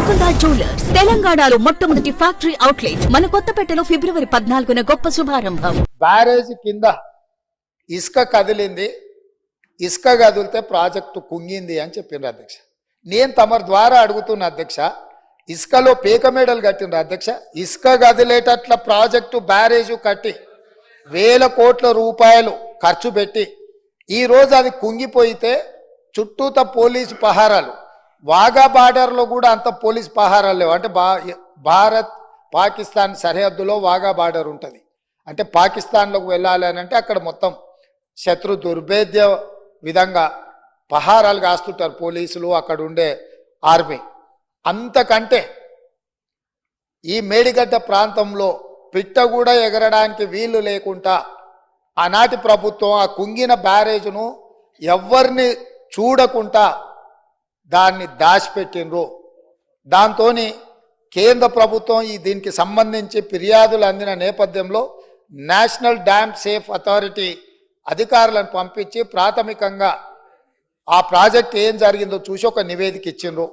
Golconda jewellers తెలంగాణలో మొట్టమొదటి factory outlet మన కొత్తపేటలో ఫిబ్రవరి 14న గొప్ప శుభారంభం. బ్యారేజ్ కింద ఇసుక కదిలింది, ఇసుక కదిలితే ప్రాజెక్టు కుంగింది అని చెప్పిండ్రు అధ్యక్ష. నేను తమరి ద్వారా అడుగుతున్న అధ్యక్ష, ఇసుకలో పేకమేడలు కట్టిండ్రు అధ్యక్ష. ఇసుక కదిలేటట్ల ప్రాజెక్టు బ్యారేజు కట్టి వేల కోట్ల రూపాయలు ఖర్చు పెట్టి ఈరోజు అది కుంగిపోయితే చుట్టూత పోలీసు పహారాలు, వాఘా బార్డర్లో కూడా అంత పోలీస్ పహారాలు లేవు. అంటే భారత్ పాకిస్తాన్ సరిహద్దులో వాఘా బార్డర్ ఉంటుంది. అంటే పాకిస్తాన్లోకి వెళ్ళాలి అని అంటే అక్కడ మొత్తం శత్రు దుర్భేద్య విధంగా పహారాలు కాస్తుంటారు పోలీసులు, అక్కడ ఉండే ఆర్మీ. అంతకంటే ఈ మేడిగడ్డ ప్రాంతంలో పిట్ట కూడా ఎగరడానికి వీలు లేకుండా ఆనాటి ప్రభుత్వం ఆ కుంగిన బ్యారేజ్ను ఎవరిని చూడకుండా దాన్ని దాచిపెట్టినరు. దాంతో కేంద్ర ప్రభుత్వం దీనికి సంబంధించి ఫిర్యాదులు అందిన నేపథ్యంలో నేషనల్ డ్యామ్ సేఫ్ అథారిటీ అధికారులను పంపించి ప్రాథమికంగా ఆ ప్రాజెక్ట్ ఏం జరిగిందో చూసి ఒక నివేదిక ఇచ్చిండ్రు.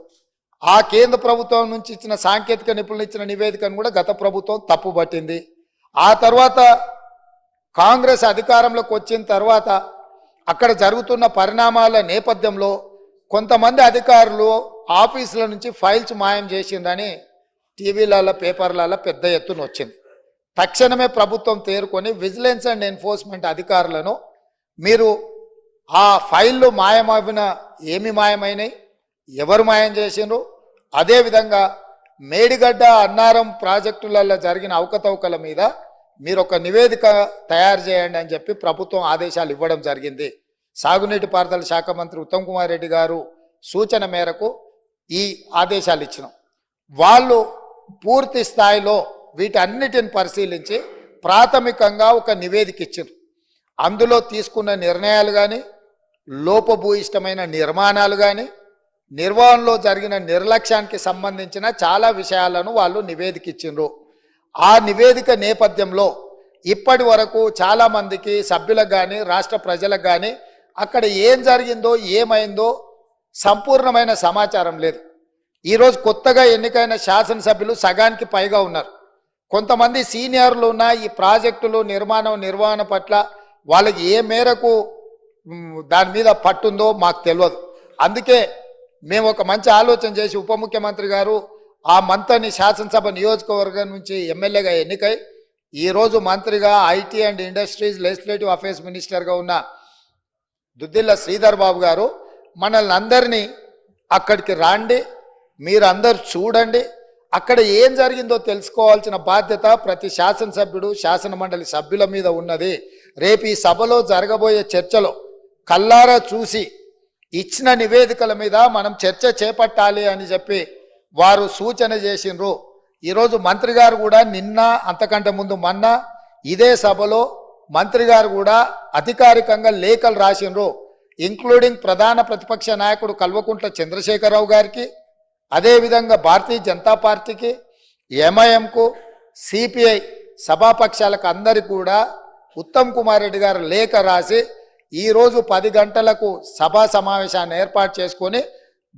ఆ కేంద్ర ప్రభుత్వం నుంచి ఇచ్చిన సాంకేతిక నిపుణులు ఇచ్చిన నివేదికను కూడా గత ప్రభుత్వం తప్పుపట్టింది. ఆ తర్వాత కాంగ్రెస్ అధికారంలోకి వచ్చిన తర్వాత అక్కడ జరుగుతున్న పరిణామాల నేపథ్యంలో కొంతమంది అధికారులు ఆఫీసుల నుంచి ఫైల్స్ మాయం చేసిందని టీవీలలో పేపర్లలో పెద్ద ఎత్తున వచ్చింది. తక్షణమే ప్రభుత్వం తేరుకొని విజిలెన్స్ అండ్ ఎన్ఫోర్స్మెంట్ అధికారులను మీరు ఆ ఫైళ్ళు మాయమైన ఏమి మాయమైనాయి, ఎవరు మాయం చేసిండ్రు, అదేవిధంగా మేడిగడ్డ అన్నారం ప్రాజెక్టులలో జరిగిన అవకతవకల మీద మీరు ఒక నివేదిక తయారు చేయండి అని చెప్పి ప్రభుత్వం ఆదేశాలు ఇవ్వడం జరిగింది. సాగునీటి పారుదల శాఖ మంత్రి ఉత్తమ్ కుమార్ రెడ్డి గారు సూచన మేరకు ఈ ఆదేశాలు ఇచ్చినాం. వాళ్ళు పూర్తి స్థాయిలో వీటన్నిటిని పరిశీలించి ప్రాథమికంగా ఒక నివేదిక ఇచ్చారు. అందులో తీసుకున్న నిర్ణయాలు కానీ, లోపభూయిష్టమైన నిర్మాణాలు కానీ, నిర్వహణలో జరిగిన నిర్లక్ష్యానికి సంబంధించిన చాలా విషయాలను వాళ్ళు నివేదిక ఇచ్చిండ్రు. ఆ నివేదిక నేపథ్యంలో ఇప్పటి వరకు చాలామందికి సభ్యులకు కానీ రాష్ట్ర ప్రజలకు కానీ అక్కడ ఏం జరిగిందో ఏమైందో సంపూర్ణమైన సమాచారం లేదు. ఈరోజు కొత్తగా ఎన్నికైన శాసనసభ్యులు సగానికి పైగా ఉన్నారు. కొంతమంది సీనియర్లు ఉన్న ఈ ప్రాజెక్టులు నిర్వహణ పట్ల వాళ్ళకి ఏ మేరకు దాని మీద పట్టుందో మాకు తెలియదు. అందుకే మేము ఒక మంచి ఆలోచన చేసి ఉప ముఖ్యమంత్రి గారు ఆ మంత్రిని శాసనసభ నియోజకవర్గం నుంచి ఎమ్మెల్యేగా ఎన్నికై ఈరోజు మంత్రిగా IT and industries legislative affairs మినిస్టర్గా ఉన్న దుద్దిల్ల శ్రీధర్ బాబు గారు మనల్ని అందరినీ అక్కడికి రాండి, మీరు అందరు చూడండి, అక్కడ ఏం జరిగిందో తెలుసుకోవాల్సిన బాధ్యత ప్రతి శాసనసభ్యుడు శాసన మండలి సభ్యుల మీద ఉన్నది. రేపు ఈ సభలో జరగబోయే చర్చలో కల్లారా చూసి ఇచ్చిన నివేదికల మీద మనం చర్చ చేపట్టాలి అని చెప్పి వారు సూచన చేసిండ్రు. ఈరోజు మంత్రి గారు కూడా నిన్న అంతకంటే ముందు మొన్న ఇదే సభలో మంత్రి గారు కూడా అధికారికంగా లేఖలు రాసిండ్రు. ఇంక్లూడింగ్ ప్రధాన ప్రతిపక్ష నాయకుడు కల్వకుంట్ల చంద్రశేఖరరావు గారికి, అదేవిధంగా భారతీయ జనతా పార్టీకి, ఎంఐఎంకు, సిపిఐ సభాపక్షాలకు అందరికీ కూడా ఉత్తమ్ కుమార్ రెడ్డి గారు లేఖ రాసి ఈరోజు 10 గంటలకు సభా సమావేశాన్ని ఏర్పాటు చేసుకొని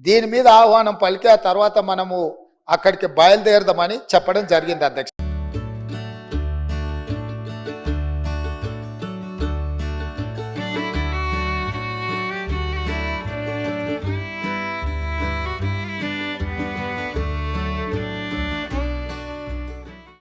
దీని మీద ఆహ్వానం పలికి ఆ తర్వాత మనము అక్కడికి బయలుదేరదామని చెప్పడం జరిగింది అధ్యక్ష.